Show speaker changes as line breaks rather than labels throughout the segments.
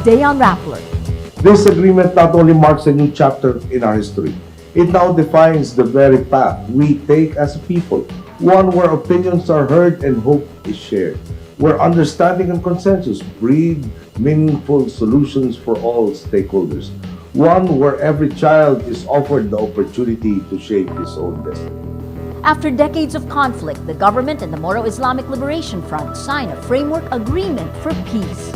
Today on Rappler.
This agreement not only marks a new chapter in our history, it now defines the very path we take as a people, one where opinions are heard and hope is shared, where understanding and consensus breed meaningful solutions for all stakeholders, one where every child is offered the opportunity to shape his own destiny.
After decades of conflict, the government and the Moro Islamic Liberation Front sign a framework agreement for peace.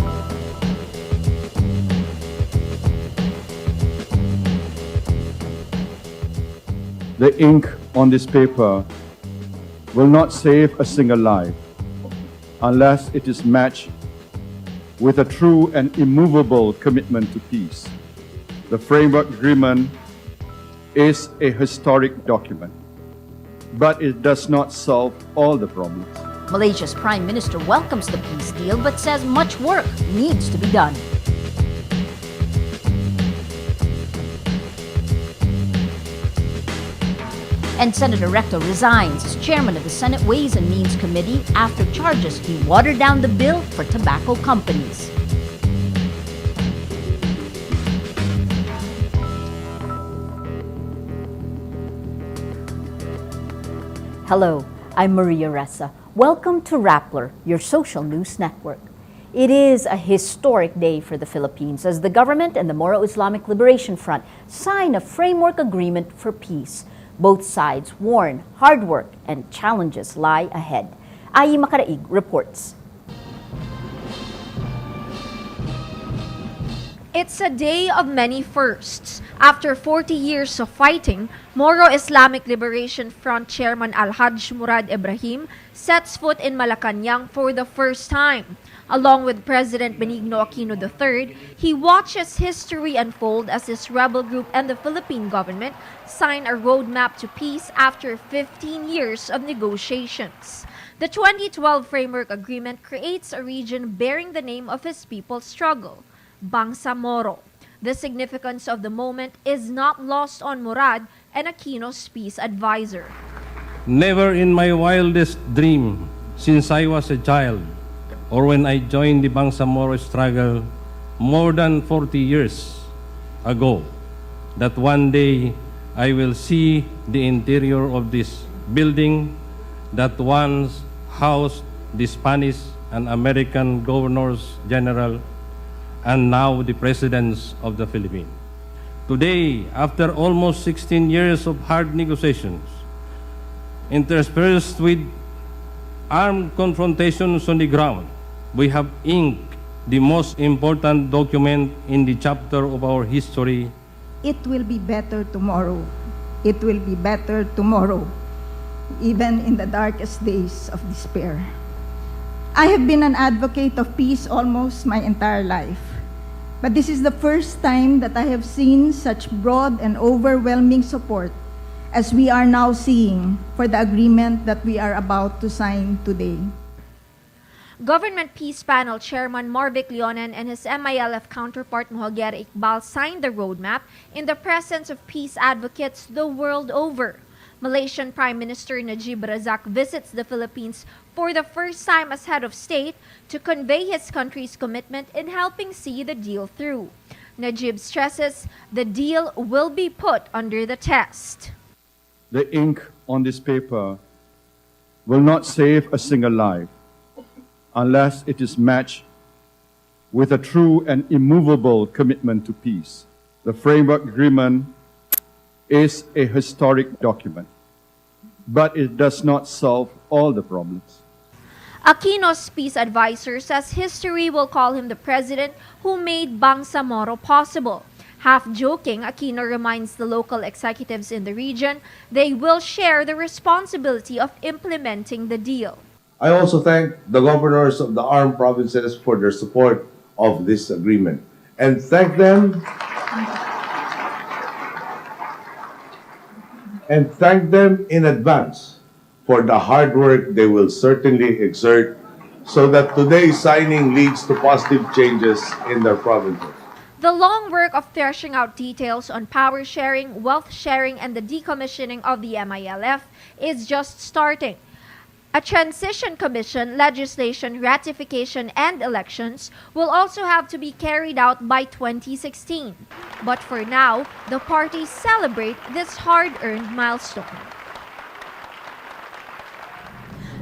The ink on this paper will not save a single life unless it is matched with a true and immovable commitment to peace. The framework agreement is a historic document, but it does not solve all the problems.
Malaysia's Prime Minister welcomes the peace deal but says much work needs to be done. And Senator Recto resigns as chairman of the Senate Ways and Means Committee after charges he watered down the bill for tobacco companies. Hello, I'm Maria Ressa. Welcome to Rappler, your social news network. It is a historic day for the Philippines as the government and the Moro Islamic Liberation Front sign a framework agreement for peace. Both sides warn hard work and challenges lie ahead. Ai Makaraig reports.
It's a day of many firsts. After 40 years of fighting, Moro Islamic Liberation Front Chairman Alhaj Murad Ibrahim sets foot in Malacanang for the first time. Along with President Benigno Aquino III, he watches history unfold as this rebel group and the Philippine government sign a roadmap to peace after 15 years of negotiations. The 2012 Framework Agreement creates a region bearing the name of his people's struggle, Bangsamoro. The significance of the moment is not lost on Murad and Aquino's peace advisor.
Never in my wildest dream since I was a child or when I joined the Bangsamoro struggle more than 40 years ago, that one day I will see the interior of this building that once housed the Spanish and American governors general and now the presidents of the Philippines. Today, after almost 16 years of hard negotiations, interspersed with armed confrontations on the ground, we have inked the most important document in the chapter of our history.
It will be better tomorrow. It will be better tomorrow, even in the darkest days of despair. I have been an advocate of peace almost my entire life, but this is the first time that I have seen such broad and overwhelming support as we are now seeing for the agreement that we are about to sign today.
Government Peace Panel Chairman Marvic Leonen and his MILF counterpart Mohaguera Iqbal signed the roadmap in the presence of peace advocates the world over. Malaysian Prime Minister Najib Razak visits the Philippines for the first time as head of state to convey his country's commitment in helping see the deal through. Najib stresses the deal will be put under the test.
The ink on this paper will not save a single life unless it is matched with a true and immovable commitment to peace. The framework agreement is a historic document, but it does not solve all the problems.
Aquino's peace advisor says history will call him the president who made Bangsamoro possible. Half joking, Aquino reminds the local executives in the region they will share the responsibility of implementing the deal.
I also thank the governors of the armed provinces for their support of this agreement and thank them in advance for the hard work they will certainly exert so that today's signing leads to positive changes in their provinces.
The long work of threshing out details on power sharing, wealth sharing, and the decommissioning of the MILF is just starting. A transition commission, legislation, ratification, and elections will also have to be carried out by 2016. But for now, the parties celebrate this hard-earned milestone.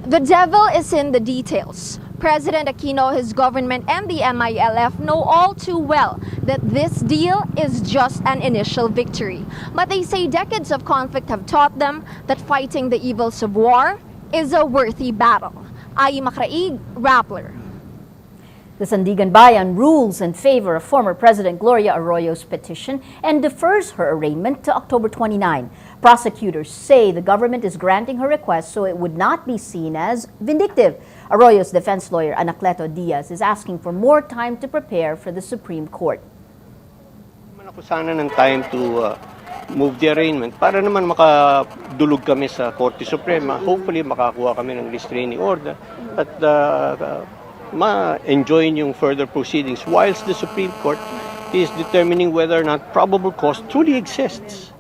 The devil is in the details. President Aquino, his government, and the MILF know all too well that this deal is just an initial victory. But they say decades of conflict have taught them that fighting the evils of war is a worthy battle. Ai Makraig, Rappler.
The Sandigan Bayan rules in favor of former President Gloria Arroyo's petition and defers her arraignment to October 29. Prosecutors say the government is granting her request so it would not be seen as vindictive. Arroyo's defense lawyer, Anacleto Diaz, is asking for more time to prepare for the Supreme Court.
Naman ako sana ng time to move the arraignment para naman makadulog kami sa Korte Suprema. Hopefully makakuha kami ng restraining order at ma-enjoy yung further proceedings whilst the Supreme Court is determining whether or not probable cause truly exists.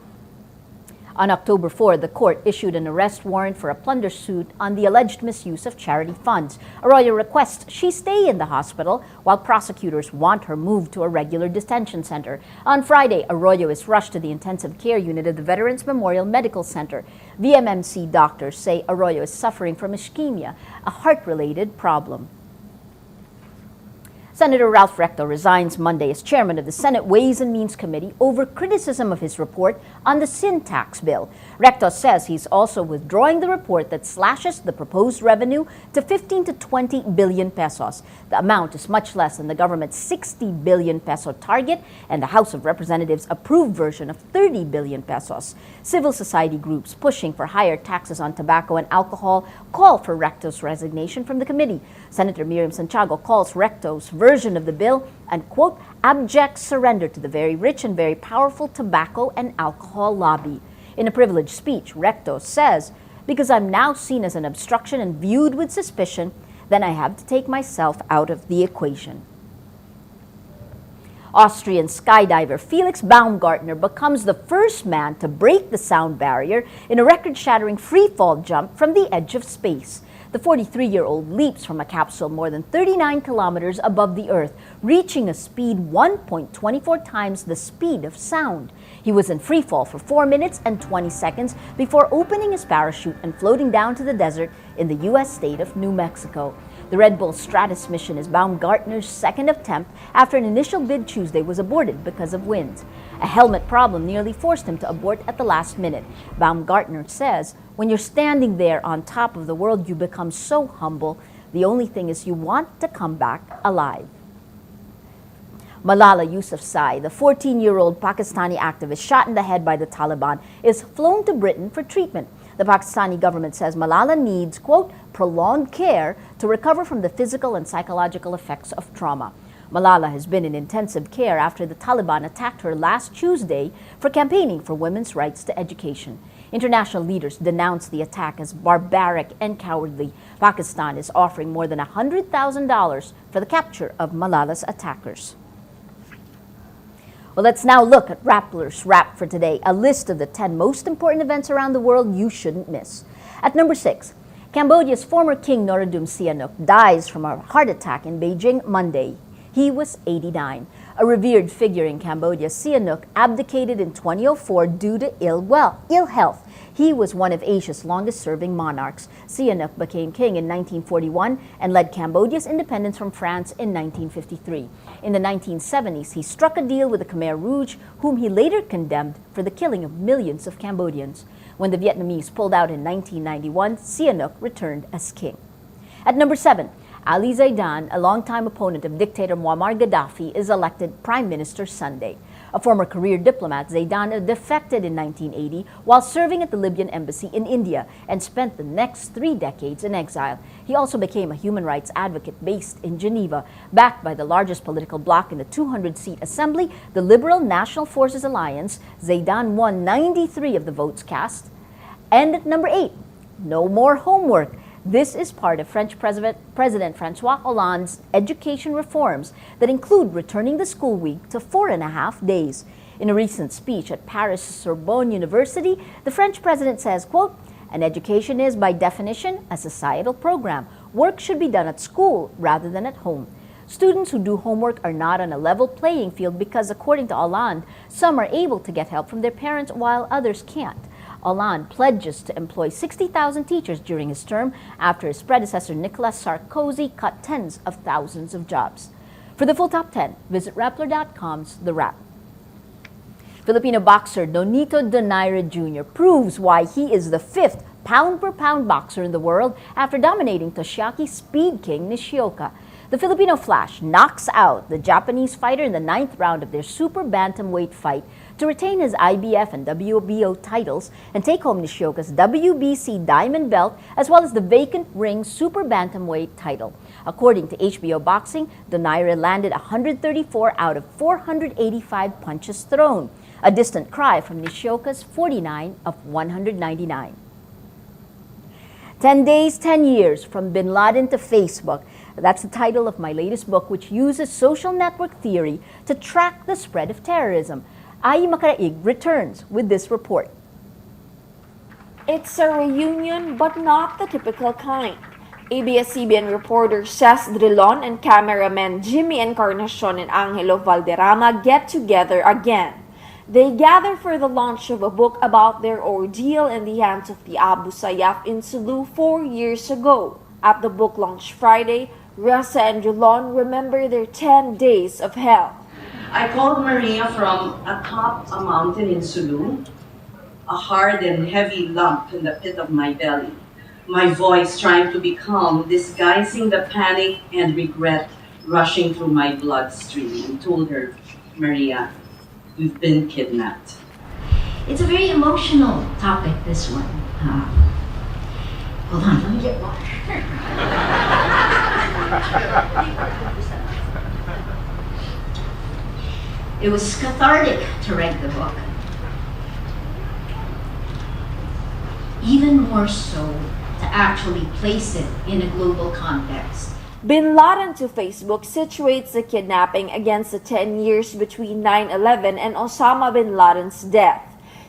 On October 4, the court issued an arrest warrant for a plunder suit on the alleged misuse of charity funds. Arroyo requests she stay in the hospital while prosecutors want her moved to a regular detention center. On Friday, Arroyo is rushed to the intensive care unit of the Veterans Memorial Medical Center. VMMC doctors say Arroyo is suffering from ischemia, a heart-related problem. Senator Ralph Recto resigns Monday as chairman of the Senate Ways and Means Committee over criticism of his report on the sin tax bill. Recto says he's also withdrawing the report that slashes the proposed revenue to 15 to 20 billion pesos. The amount is much less than the government's 60 billion peso target and the House of Representatives approved version of 30 billion pesos. Civil society groups pushing for higher taxes on tobacco and alcohol call for Recto's resignation from the committee. Senator Miriam Santiago calls Recto's version of the bill and, quote, abject surrender to the very rich and very powerful tobacco and alcohol lobby. In a privileged speech, Recto says, because I'm now seen as an obstruction and viewed with suspicion, then I have to take myself out of the equation. Austrian skydiver Felix Baumgartner becomes the first man to break the sound barrier in a record-shattering free-fall jump from the edge of space. The 43-year-old leaps from a capsule more than 39 kilometers above the Earth, reaching a speed 1.24 times the speed of sound. He was in free fall for 4 minutes and 20 seconds before opening his parachute and floating down to the desert in the U.S. state of New Mexico. The Red Bull Stratus mission is Baumgartner's second attempt after an initial bid Tuesday was aborted because of winds. A helmet problem nearly forced him to abort at the last minute. Baumgartner says, when you're standing there on top of the world, you become so humble. The only thing is you want to come back alive. Malala Yousafzai, the 14-year-old Pakistani activist shot in the head by the Taliban, is flown to Britain for treatment. The Pakistani government says Malala needs, quote, prolonged care to recover from the physical and psychological effects of trauma. Malala has been in intensive care after the Taliban attacked her last Tuesday for campaigning for women's rights to education. International leaders denounced the attack as barbaric and cowardly. Pakistan is offering more than $100,000 for the capture of Malala's attackers. Well, let's now look at Rappler's Wrap for today, a list of the 10 most important events around the world you shouldn't miss. At number 6, Cambodia's former king Norodom Sihanouk dies from a heart attack in Beijing Monday. He was 89. A revered figure in Cambodia, Sihanouk abdicated in 2004 due to ill health. He was one of Asia's longest-serving monarchs. Sihanouk became king in 1941 and led Cambodia's independence from France in 1953. In the 1970s, he struck a deal with the Khmer Rouge, whom he later condemned for the killing of millions of Cambodians. When the Vietnamese pulled out in 1991, Sihanouk returned as king. At number 7, Ali Zaidan, a longtime opponent of dictator Muammar Gaddafi, is elected prime minister Sunday. A former career diplomat, Zaidan defected in 1980 while serving at the Libyan embassy in India and spent the next 3 decades in exile. He also became a human rights advocate based in Geneva. Backed by the largest political bloc in the 200-seat assembly, the Liberal National Forces Alliance, Zaidan won 93 of the votes cast. And at number 8, no more homework. This is part of French President Francois Hollande's education reforms that include returning the school week to 4.5 days. In a recent speech at Paris Sorbonne University, the French president says, quote, And education is, by definition, a societal program. Work should be done at school rather than at home. Students who do homework are not on a level playing field because, according to Hollande, some are able to get help from their parents while others can't. Hollande pledges to employ 60,000 teachers during his term after his predecessor Nicolas Sarkozy cut tens of thousands of jobs. For the full top 10, visit Rappler.com's The Wrap. Filipino boxer Nonito Donaire Jr. proves why he is the 5th pound-per-pound boxer in the world after dominating Toshiaki Speed King Nishioka. The Filipino Flash knocks out the Japanese fighter in the 9th round of their super bantamweight fight to retain his IBF and WBO titles and take home Nishioka's WBC diamond belt as well as the vacant ring super bantamweight title. According to HBO Boxing, Donaire landed 134 out of 485 punches thrown, a distant cry from Nishioka's 49 of 199. 10 days, 10 years, from Bin Laden to Facebook. That's the title of my latest book, which uses social network theory to track the spread of terrorism. Ai Makaraig returns with this report.
It's a reunion, but not the typical kind. ABS-CBN reporter Cesc Drilon and cameramen Jimmy Encarnacion and Angelo Valderrama get together again. They gather for the launch of a book about their ordeal in the hands of the Abu Sayyaf in Sulu 4 years ago. At the book launch Friday, Ressa and Drilon remember their 10 days of hell.
I called Maria from atop a mountain in Sulu, a hard and heavy lump in the pit of my belly. My voice trying to be calm, disguising the panic and regret rushing through my bloodstream, and told her, Maria, we've been kidnapped.
It's a very emotional topic, this one. Hold on, let me get water. It was cathartic to write the book. Even more so to actually place it in a global context.
Bin Laden to Facebook situates the kidnapping against the 10 years between 9/11 and Osama bin Laden's death.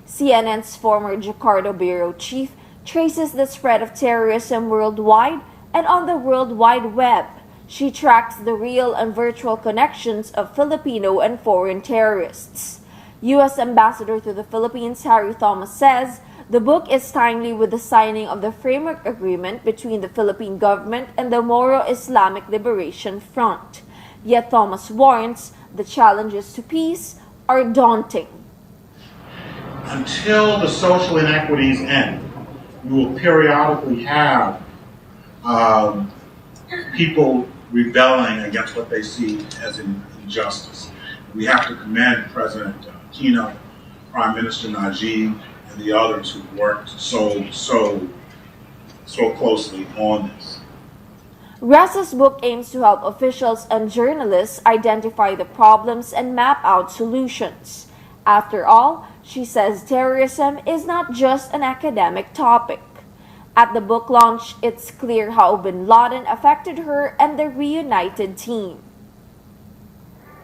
CNN's former Jakarta bureau chief traces the spread of terrorism worldwide and on the World Wide Web. She tracks the real and virtual connections of Filipino and foreign terrorists. U.S. Ambassador to the Philippines Harry Thomas says the book is timely with the signing of the framework agreement between the Philippine government and the Moro Islamic Liberation Front. Yet Thomas warns the challenges to peace are daunting.
Until the social inequities end, we will periodically have people rebelling against what they see as an injustice. We have to commend President Aquino, Prime Minister Najib, and the others who worked so closely on this.
Ressa's book aims to help officials and journalists identify the problems and map out solutions. After all, she says terrorism is not just an academic topic. At the book launch, it's clear how bin Laden affected her and the reunited team.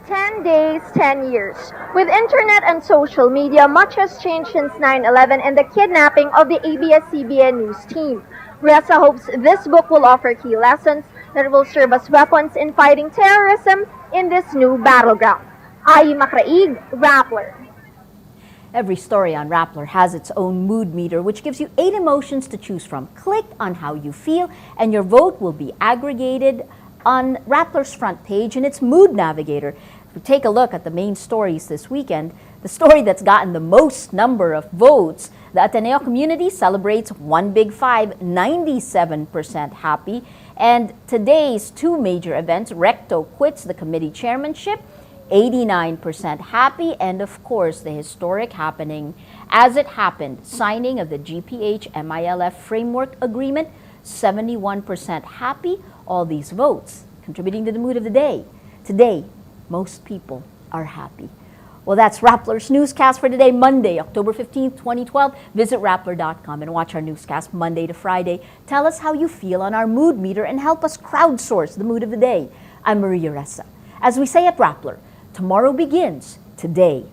10 days, 10 years. With internet and social media, much has changed since 9/11 and the kidnapping of the ABS-CBN news team. Ressa hopes this book will offer key lessons that will serve as weapons in fighting terrorism in this new battleground. Ai Makaraig, Rappler.
Every story on Rappler has its own mood meter, which gives you 8 emotions to choose from. Click on how you feel, and your vote will be aggregated on Rappler's front page in its mood navigator. If we take a look at the main stories this weekend, the story that's gotten the most number of votes, the Ateneo community celebrates One Big Five, 97% happy. And today's 2 major events, Recto quits the committee chairmanship, 89% happy, and of course the historic happening as it happened, signing of the GPH-MILF framework agreement, 71% happy. All these votes contributing to the mood of the day. Today, most people are happy. Well, that's Rappler's Newscast for today, Monday, October 15th, 2012. Visit Rappler.com and watch our newscast Monday to Friday. Tell us how you feel on our mood meter and help us crowdsource the mood of the day. I'm Maria Ressa. As we say at Rappler, tomorrow begins today.